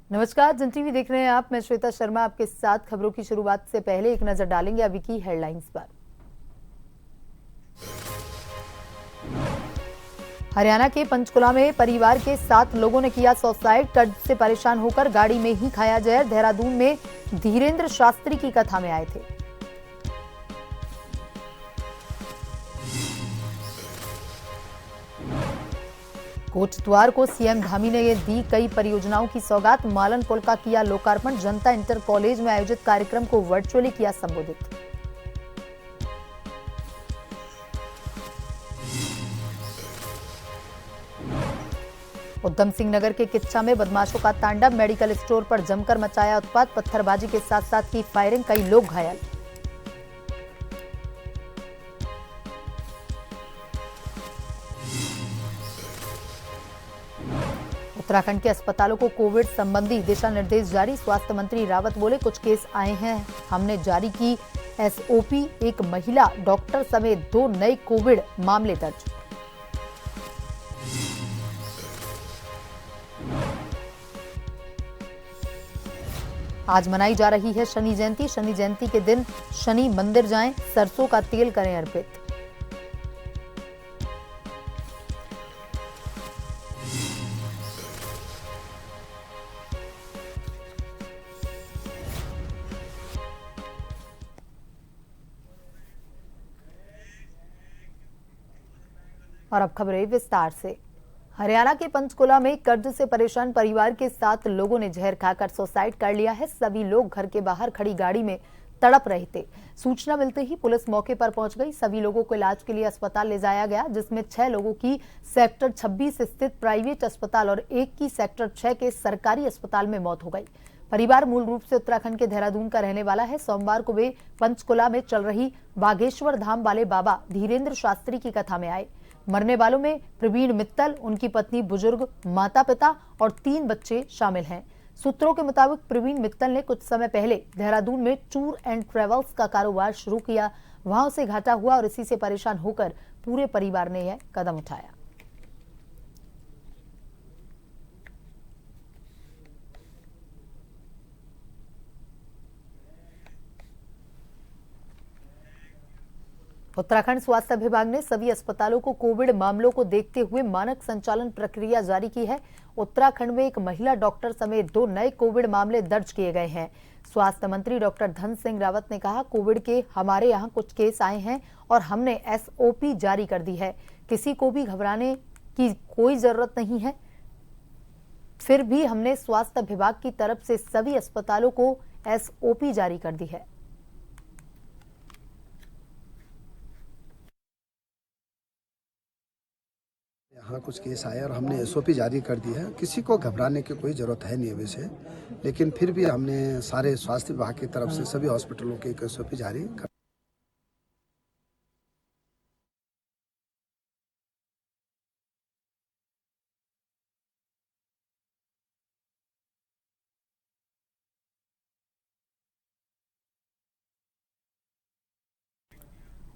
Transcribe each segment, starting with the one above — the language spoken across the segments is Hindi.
नमस्कार, जन टीवी देख रहे हैं आप। मैं श्वेता शर्मा आपके साथ। खबरों की शुरुआत से पहले एक नजर डालेंगे अभी की हेडलाइंस पर। हरियाणा के पंचकुला में परिवार के 7 लोगों ने किया सुसाइड। कर्ज से परेशान होकर गाड़ी में ही खाया जहर। देहरादून में धीरेन्द्र शास्त्री की कथा में आए थे। कोटद्वार को सीएम धामी ने दी कई परियोजनाओं की सौगात। मालन पुल का किया लोकार्पण। जनता इंटर कॉलेज में आयोजित कार्यक्रम को वर्चुअली किया संबोधित। उधम सिंह नगर के किच्चा में बदमाशों का तांडव। मेडिकल स्टोर पर जमकर मचाया उत्पात। पत्थरबाजी के साथ साथ की फायरिंग। कई लोग घायल। उत्तराखंड के अस्पतालों को कोविड संबंधी दिशा निर्देश जारी। स्वास्थ्य मंत्री रावत बोले, कुछ केस आए हैं, हमने जारी की एसओपी। एक महिला डॉक्टर समेत 2 नए कोविड मामले दर्ज। आज मनाई जा रही है शनि जयंती। शनि जयंती के दिन शनि मंदिर जाएं, सरसों का तेल करें अर्पित। और अब खबरें विस्तार से। हरियाणा के पंचकुला में कर्ज से परेशान परिवार के 7 लोगों ने जहर खाकर सुसाइड कर लिया है। सभी लोग घर के बाहर खड़ी गाड़ी में तड़प रहे थे। सूचना मिलते ही पुलिस मौके पर पहुंच गई। सभी लोगों को इलाज के लिए अस्पताल ले जाया गया, जिसमें 6 लोगों की सेक्टर 26 स्थित प्राइवेट अस्पताल और 1 की सेक्टर 6 के सरकारी अस्पताल में मौत हो गई। परिवार मूल रूप से उत्तराखंड के देहरादून का रहने वाला है। सोमवार को वे पंचकुला में चल रही बागेश्वर धाम वाले बाबा धीरेन्द्र शास्त्री की कथा में आए। मरने वालों में प्रवीण मित्तल, उनकी पत्नी, बुजुर्ग माता पिता और 3 बच्चे शामिल हैं। सूत्रों के मुताबिक प्रवीण मित्तल ने कुछ समय पहले देहरादून में टूर एंड ट्रेवल्स का कारोबार शुरू किया। वहां उसे घाटा हुआ और इसी से परेशान होकर पूरे परिवार ने यह कदम उठाया। उत्तराखंड स्वास्थ्य विभाग ने सभी अस्पतालों को कोविड मामलों को देखते हुए मानक संचालन प्रक्रिया जारी की है। उत्तराखंड में एक महिला डॉक्टर समेत 2 नए कोविड मामले दर्ज किए गए हैं। स्वास्थ्य मंत्री डॉक्टर धन सिंह रावत ने कहा, कोविड के हमारे यहाँ कुछ केस आए हैं और हमने एसओपी जारी कर दी है। किसी को भी घबराने की कोई जरूरत नहीं है। फिर भी हमने स्वास्थ्य विभाग की तरफ से सभी अस्पतालों को एसओपी जारी कर दी है। यहाँ कुछ केस आए और हमने एसओपी जारी कर दी है। किसी को घबराने की कोई ज़रूरत है नहीं वैसे, लेकिन फिर भी हमने सारे स्वास्थ्य विभाग की तरफ से सभी हॉस्पिटलों की एक एसओपी जारी कर।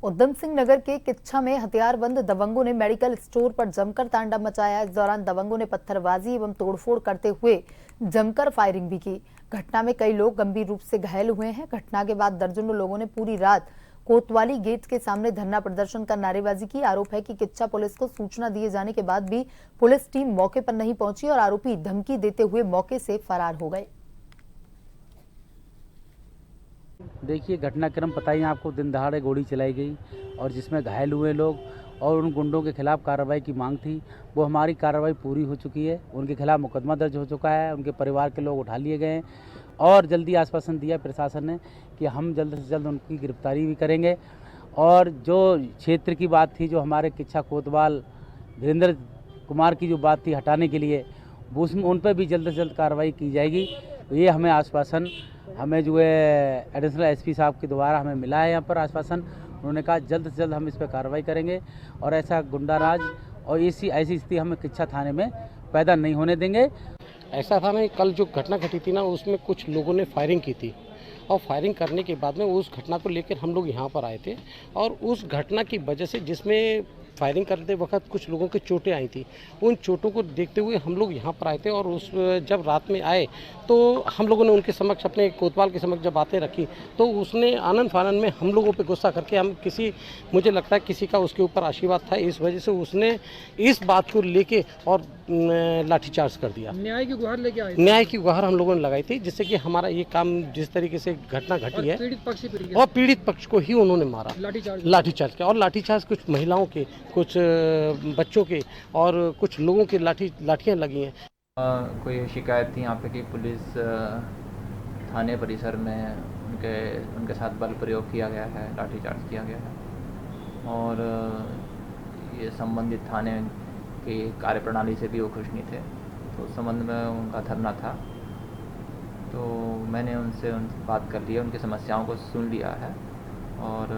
उधम सिंह नगर के किच्छा में हथियारबंद दबंगों ने मेडिकल स्टोर पर जमकर तांडव मचाया। इस दौरान दबंगों ने पत्थरबाजी एवं तोड़फोड़ करते हुए जमकर फायरिंग भी की। घटना में कई लोग गंभीर रूप से घायल हुए हैं। घटना के बाद दर्जनों लोगों ने पूरी रात कोतवाली गेट के सामने धरना प्रदर्शन कर नारेबाजी की। आरोप है कि किच्छा पुलिस को सूचना दिए जाने के बाद भी पुलिस टीम मौके पर नहीं पहुंची और आरोपी धमकी देते हुए मौके से फरार हो गए। देखिए, घटनाक्रम पता ही आपको, दिन दहाड़े गोली चलाई गई और जिसमें घायल हुए लोग और उन गुंडों के खिलाफ कार्रवाई की मांग थी, वो हमारी कार्रवाई पूरी हो चुकी है। उनके खिलाफ मुकदमा दर्ज हो चुका है। उनके परिवार के लोग उठा लिए गए हैं और जल्दी आश्वासन दिया प्रशासन ने कि हम जल्द से जल्द उनकी गिरफ्तारी भी करेंगे। और जो क्षेत्र की बात थी, जो हमारे किच्छा कोतवाल धीरेन्द्र कुमार की जो बात थी हटाने के लिए, वो उसमें उन पर भी जल्द से जल्द कार्रवाई की जाएगी। तो ये हमें आश्वासन, हमें जो है एडिशनल एसपी साहब के द्वारा हमें मिला है यहाँ पर आश्वासन। उन्होंने कहा जल्द से जल्द हम इस पर कार्रवाई करेंगे और ऐसा गुंडाराज और ऐसी स्थिति हमें किच्छा थाने में पैदा नहीं होने देंगे। ऐसा था ना, कल जो घटना घटी थी ना, उसमें कुछ लोगों ने फायरिंग की थी और फायरिंग करने के बाद में उस घटना को लेकर हम लोग यहाँ पर आए थे और उस घटना की वजह से जिसमें फायरिंग करते वक्त कुछ लोगों के चोटें आई थी। उन चोटों को देखते हुए हम लोग यहाँ पर आए थे और उस जब रात में आए तो हम लोगों ने उनके समक्ष, अपने कोतवाल के समक्ष जब बातें रखी तो उसने आनंद फानन में हम लोगों पे गुस्सा करके मुझे लगता है किसी का उसके ऊपर आशीर्वाद था, इस वजह से उसने इस बात को लेके और लाठीचार्ज कर दिया। न्याय की गुहार लेके आए थे। न्याय की गुहार हम लोगों ने लगाई थी, जिससे कि हमारा ये काम, जिस तरीके से घटना घटी है और पीड़ित पक्ष को ही उन्होंने मारा, लाठीचार्ज किया। और लाठीचार्ज कुछ महिलाओं के, कुछ बच्चों के और कुछ लोगों के लाठियाँ लगी हैं। कोई शिकायत थी यहाँ पे कि पुलिस थाने परिसर में उनके साथ बल प्रयोग किया गया है, लाठीचार्ज किया गया है और ये संबंधित थाने की कार्यप्रणाली से भी वो खुश नहीं थे, तो उस संबंध में उनका धरना था। तो मैंने उनसे बात कर लिया, उनकी समस्याओं को सुन लिया है और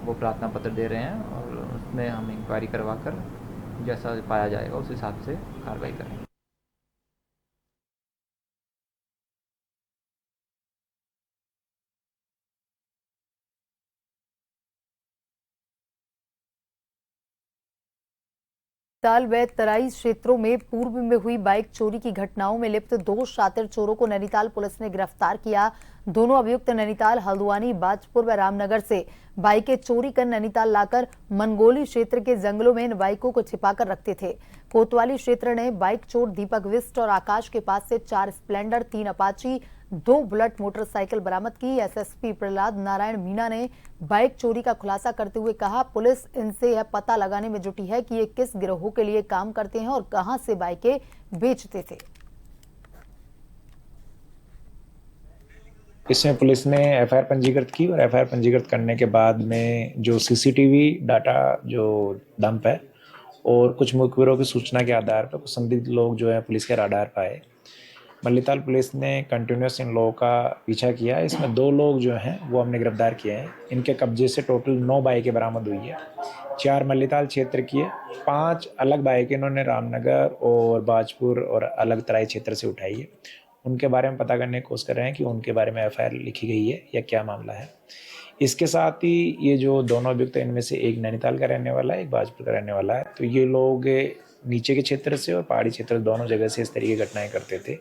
वो प्रार्थना पत्र दे रहे हैं और उसमें हम इंक्वायरी करवा कर जैसा पाया जाएगा उस हिसाब से कार्रवाई करेंगे। ताल व तराई क्षेत्रों में पूर्व में हुई बाइक चोरी की घटनाओं में लिप्त 2 शातिर चोरों को नैनीताल पुलिस ने गिरफ्तार किया। दोनों अभियुक्त नैनीताल, हल्द्वानी, बाजपुर व रामनगर से बाइकें चोरी कर नैनीताल लाकर मनगोली क्षेत्र के जंगलों में इन बाइकों को छिपाकर रखते थे। कोतवाली क्षेत्र ने बाइक चोर दीपक विष्ट और आकाश के पास से 4 स्प्लेंडर, 3 अपाची, 2 बुलेट मोटरसाइकिल बरामद की। एसएसपी प्रहलाद नारायण मीणा ने बाइक चोरी का खुलासा करते हुए कहा, पुलिस इनसे यह पता लगाने में जुटी है कि ये किस गिरोह के लिए काम करते हैं और कहां से बाइकें बेचते थे। इसमें पुलिस ने एफआईआर पंजीकृत की और एफआईआर पंजीकृत करने के बाद में जो सीसीटीवी डाटा जो डंप है और कुछ मुखबिरों की सूचना के आधार पर कुछ संदिग्ध लोग जो है पुलिस के राडार पर आए। मल्लीताल पुलिस ने कंटिन्यूस इन लोगों का पीछा किया। इसमें 2 लोग जो हैं वो हमने गिरफ्तार किए हैं। इनके कब्जे से टोटल 9 बाइकें बरामद हुई है। 4 मल्लीताल क्षेत्र की है, 5 अलग बाइकें इन्होंने रामनगर और बाजपुर और अलग तराई क्षेत्र से उठाई है। उनके बारे में पता करने की कोशिश कर रहे हैं कि उनके बारे में एफआईआर लिखी गई है या क्या मामला है। इसके साथ ही ये जो दोनों अभियुक्त हैं, इनमें से एक नैनीताल का रहने वाला है, एक बाजपुर का रहने वाला है। तो ये लोग नीचे के क्षेत्र से और पहाड़ी क्षेत्र दोनों जगह से इस तरीके की घटनाएं करते थे।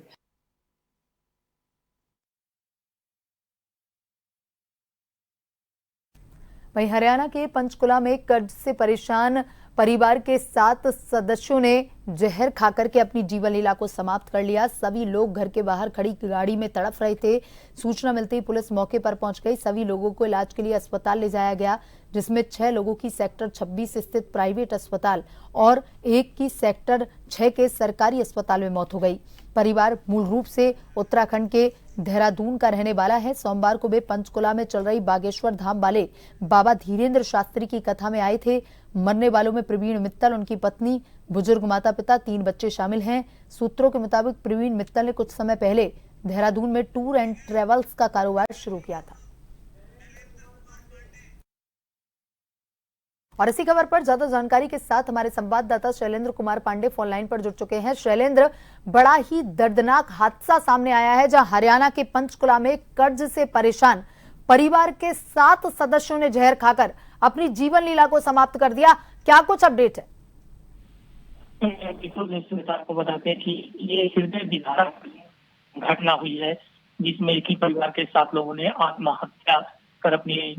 वहीं हरियाणा के पंचकुला में कर्ज से परेशान परिवार के 7 सदस्यों ने जहर खाकर के अपनी जीवन लीला को समाप्त कर लिया। सभी लोग घर के बाहर खड़ी गाड़ी में तड़प रहे थे। सूचना मिलते ही पुलिस मौके पर पहुंच गई। सभी लोगों को इलाज के लिए अस्पताल ले जाया गया, जिसमें 6 लोगों की सेक्टर 26 स्थित प्राइवेट अस्पताल और 1 की सेक्टर 6 के सरकारी अस्पताल में मौत हो गई। परिवार मूल रूप से उत्तराखंड के देहरादून का रहने वाला है। सोमवार को वे पंचकुला में चल रही बागेश्वर धाम वाले बाबा धीरेन्द्र शास्त्री की कथा में आए थे। मरने वालों में प्रवीण मित्तल, उनकी पत्नी, बुजुर्ग माता पिता, 3 बच्चे शामिल हैं। सूत्रों के मुताबिक प्रवीण मित्तल ने कुछ समय पहले देहरादून में टूर एंड ट्रेवल्स का कारोबार शुरू किया था। और इसी खबर पर ज्यादा जानकारी के साथ हमारे संवाददाता शैलेंद्र कुमार पांडे फोन लाइन पर जुड़ चुके हैं। शैलेंद्र, बड़ा ही दर्दनाक हादसा सामने आया है जहां हरियाणा के पंचकुला में कर्ज से परेशान परिवार के 7 सदस्यों ने जहर खाकर अपनी जीवन लीला को समाप्त कर दिया। क्या कुछ अपडेट है? बिल्कुल, आपको बताते हैं कि ये हृदय विदारक घटना हुई है, जिसमें एक ही परिवार के 7 लोगों ने आत्महत्या कर अपनी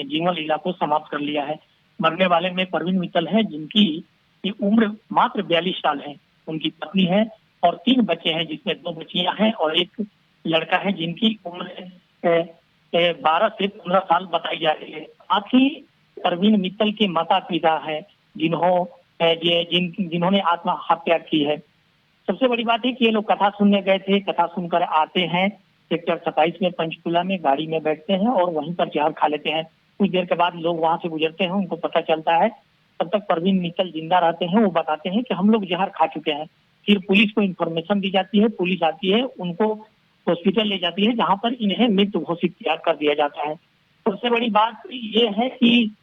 जीवन लीला को समाप्त कर लिया है। मरने वाले में प्रवीण मित्तल है, जिनकी उम्र मात्र 42 साल है। उनकी पत्नी है और 3 बच्चे हैं, जिसमें 2 बच्चियां हैं और एक लड़का है, जिनकी उम्र 12 से 15 साल बताई जा रही है। साथ ही प्रवीण मित्तल के माता पिता है, जिन्होंने आत्महत्या की है। सबसे बड़ी बात है कि ये लोग कथा सुनने गए थे। कथा सुनकर आते हैं, सेक्टर 27 में पंचकुला में गाड़ी में बैठते हैं और वहीं पर जहर खा लेते हैं। कुछ देर के बाद लोग वहां से गुजरते हैं, उनको पता चलता है। तब तक प्रवीण मित्तल जिंदा रहते हैं। वो बताते हैं कि हम लोग जहर खा चुके हैं। फिर पुलिस को इन्फॉर्मेशन दी जाती है, पुलिस आती है, उनको हॉस्पिटल ले जाती है, जहां पर इन्हें मृत घोषित कर दिया जाता है। सबसे बड़ी बात ये है कि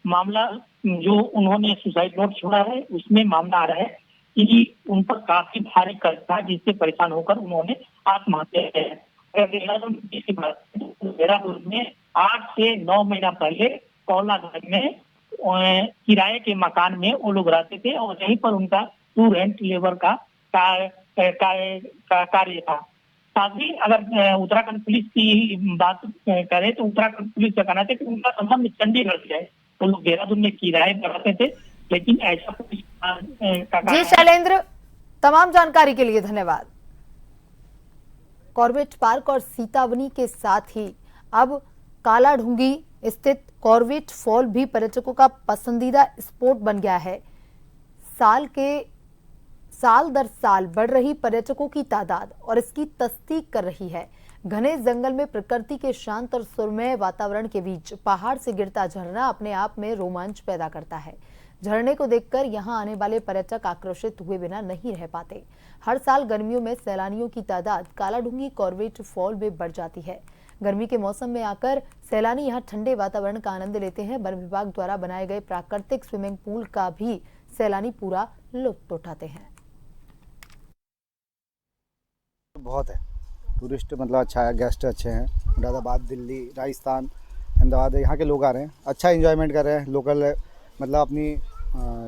मामला जो उन्होंने सुसाइड नोट छोड़ा है, उसमें मामला आ रहा है कि उन पर काफी भारी कर्ज था, जिससे परेशान होकर उन्होंने आत्महत्या की है। देहरादून में 8 से 9 महीना पहले कौलागंज में किराए के मकान में वो लोग रहते थे और यहीं पर उनका टू रेंट लेबर का कार्य था। साथ ही अगर उत्तराखंड पुलिस की बात करें तो उत्तराखंड पुलिस का कहना था कि उनका संबंध चंडीगढ़ से है। वो लोग देहरादून में किराए पर रहते थे, लेकिन ऐसा पुलिस का जी शैलेंद्र, तमाम जानकारी के लिए धन्यवाद। कॉर्बेट पार्क और सीतावनी के साथ ही अब कालाढूंगी स्थित कॉर्बेट फॉल भी पर्यटकों का पसंदीदा स्पॉट बन गया है। साल दर साल बढ़ रही पर्यटकों की तादाद और इसकी तस्दीक कर रही है। घने जंगल में प्रकृति के शांत और सुरम्य वातावरण के बीच पहाड़ से गिरता झरना अपने आप में रोमांच पैदा करता है। झरने को देखकर यहां आने वाले पर्यटक आकर्षित हुए बिना नहीं रह पाते। हर साल गर्मियों में सैलानियों की तादाद कालाढूंगी कॉर्बेट फॉल में बढ़ जाती है। गर्मी के मौसम में आकर सैलानी यहां ठंडे वातावरण का आनंद लेते हैं। वन विभाग द्वारा बनाए गए प्राकृतिक स्विमिंग पूल का भी सैलानी पूरा लुत्फ उठाते हैं। बहुत है, टूरिस्ट मतलब अच्छा है, गेस्ट अच्छे हैं। मुरादाबाद, दिल्ली, राजस्थान, अहमदाबाद यहाँ के लोग आ रहे हैं, अच्छा एंजॉयमेंट कर रहे हैं। लोकल मतलब अपनी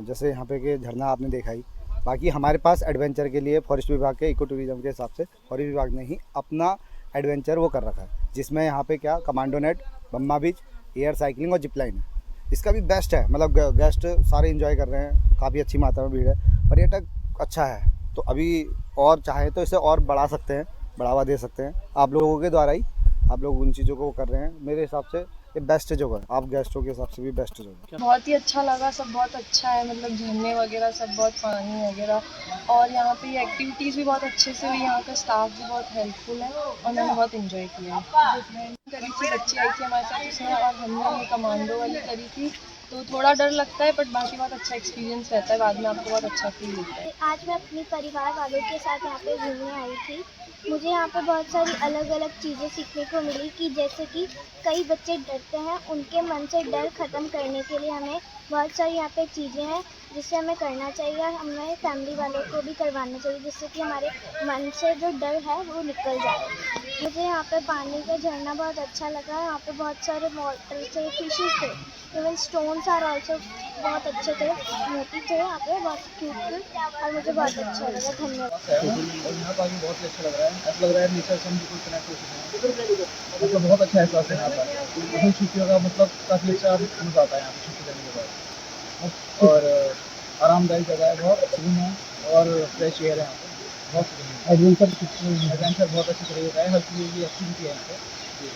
जैसे यहाँ पे के झरना आपने देखा ही। बाकी हमारे पास एडवेंचर के लिए फॉरेस्ट विभाग के इको टूरिज्म के हिसाब से फॉरेस्ट विभाग ने ही अपना एडवेंचर वो कर रखा है, जिसमें यहाँ पे क्या कमांडो नेट, बम्मा बीच, एयर साइकिलिंग और जिप लाइन है। इसका भी बेस्ट है, मतलब गेस्ट सारे एंजॉय कर रहे हैं, काफ़ी अच्छी मात्रा में भीड़ है, पर्यटक अच्छा है। तो अभी और चाहे तो इसे और बढ़ा सकते हैं, बढ़ावा दे सकते हैं। आप लोगों के द्वारा ही आप लोग उन चीज़ों को कर रहे हैं। मेरे हिसाब से ये बेस्ट जगह है, आप गेस्टों के हिसाब से भी बेस्ट जगह है। बहुत ही अच्छा लगा, सब बहुत अच्छा है, मतलब झरने वगैरह सब, बहुत पानी वगैरह, और यहाँ पे एक्टिविटीज़ भी बहुत अच्छे से हुई। यहाँ का स्टाफ भी बहुत हेल्पफुल है और मैंने बहुत एंजॉय किया है। करी थी बच्ची आई थी हमारे साथ उसने, और हमने कमांडो वाली करी थी, तो थोड़ा डर लगता है बट बाकी बहुत अच्छा एक्सपीरियंस रहता है, बाद में आपको बहुत अच्छा फील होता है। आज मैं अपनी परिवार वालों के साथ यहाँ पे घूमने आई थी। मुझे यहाँ पे बहुत सारी अलग अलग चीज़ें सीखने को मिली कि जैसे कि कई बच्चे डरते हैं, उनके मन से डर ख़त्म करने के लिए हमें बहुत सारी यहाँ पे चीज़ें हैं जिससे हमें करना चाहिए और हमें फैमिली वालों को भी करवाना चाहिए, जिससे कि हमारे मन से जो डर है वो निकल जाए। मुझे यहाँ पे पानी का झरना बहुत अच्छा लगा। यहाँ पे बहुत सारे वाटर थे, फिशेस थे, इवन स्टोन्स आर ऑल्सो बहुत अच्छे थे, मोती थे यहाँ पे, बहुत क्यूट थे और मुझे बहुत अच्छा लगा। धन्यवाद। यहाँ का बहुत अच्छा लग रहा है, ऐसा लग रहा है नेचर से हम बिल्कुल कनेक्ट हो चुके हैं, मतलब बहुत अच्छा एहसास है यहाँ पर। छुट्टियों का मतलब काफ़ी अच्छा मज़ा आता है यहाँ पर छुट्टी करने के बाद, और आरामदायक जगह है, बहुत सुकून है और फ्रेश एयर है यहाँ पर, बहुत एडवेंचर बहुत अच्छी तरीके का है, हर चीज़ की एक्टिविटी है यहाँ पे,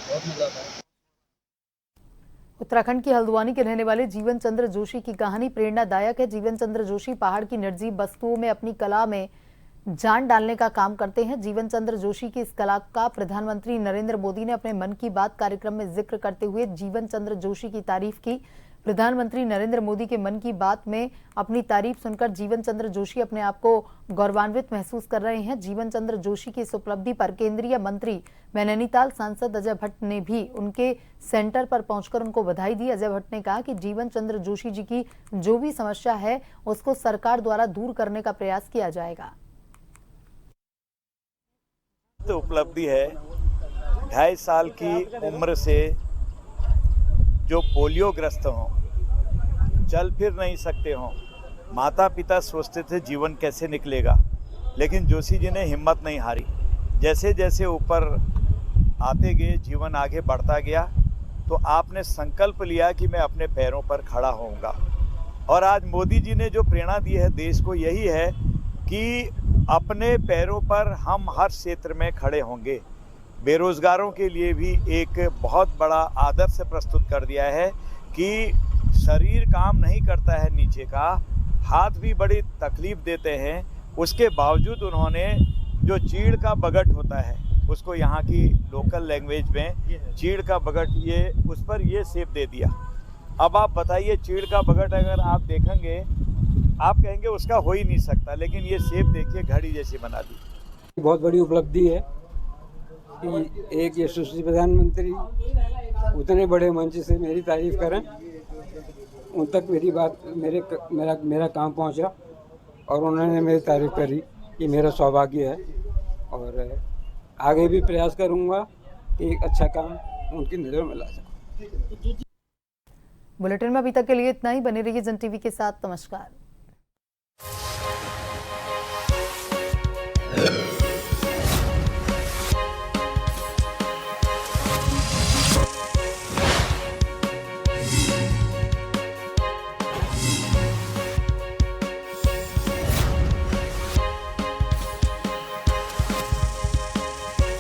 बहुत मज़ा आता है। उत्तराखंड की हल्द्वानी के रहने वाले जीवन चंद्र जोशी की कहानी प्रेरणादायक है। जीवन चंद्र जोशी पहाड़ की निर्जीव वस्तुओं में अपनी कला में जान डालने का काम करते हैं। जीवन चंद्र जोशी की इस कला का प्रधानमंत्री नरेंद्र मोदी ने अपने मन की बात कार्यक्रम में जिक्र करते हुए जीवन चंद्र जोशी की तारीफ की। प्रधानमंत्री नरेंद्र मोदी के मन की बात में अपनी तारीफ सुनकर जीवन चंद्र जोशी अपने आप को गौरवान्वित महसूस कर रहे हैं। जीवन चंद्र जोशी की इस उपलब्धि पर केंद्रीय मंत्री व नैनीताल सांसद अजय भट्ट ने भी उनके सेंटर पर पहुंचकर उनको बधाई दी। अजय भट्ट ने कहा कि जीवन चंद्र जोशी जी की जो भी समस्या है उसको सरकार द्वारा दूर करने का प्रयास किया जाएगा। तो उपलब्धि है, 2.5 साल की उम्र से जो पोलियो ग्रस्त हों, चल फिर नहीं सकते हों, माता पिता सोचते थे जीवन कैसे निकलेगा, लेकिन जोशी जी ने हिम्मत नहीं हारी। जैसे जैसे ऊपर आते गए, जीवन आगे बढ़ता गया, तो आपने संकल्प लिया कि मैं अपने पैरों पर खड़ा होऊंगा। और आज मोदी जी ने जो प्रेरणा दी है देश को, यही है कि अपने पैरों पर हम हर क्षेत्र में खड़े होंगे। बेरोजगारों के लिए भी एक बहुत बड़ा आदर्श प्रस्तुत कर दिया है कि शरीर काम नहीं करता है नीचे का, हाथ भी बड़ी तकलीफ देते हैं, उसके बावजूद उन्होंने जो चीड़ का बगट होता है उसको यहाँ की लोकल लैंग्वेज में चीड़ का बगट, ये उस पर ये शेप दे दिया। अब आप बताइए, चीड़ का बगट अगर आप देखेंगे आप कहेंगे उसका हो ही नहीं सकता, लेकिन ये शेप देखिए घड़ी जैसी बना दी। बहुत बड़ी उपलब्धि है कि एक यशस्वी प्रधानमंत्री उतने बड़े मंच से मेरी तारीफ करें, उन तक मेरी बात मेरा काम पहुंचा और उन्होंने मेरी तारीफ करी, ये मेरा सौभाग्य है। और आगे भी प्रयास करूंगा कि एक अच्छा काम उनकी नज़र में ला जाए। बुलेटिन में अभी तक के लिए इतना ही। बने रहिए जन टीवी के साथ। नमस्कार।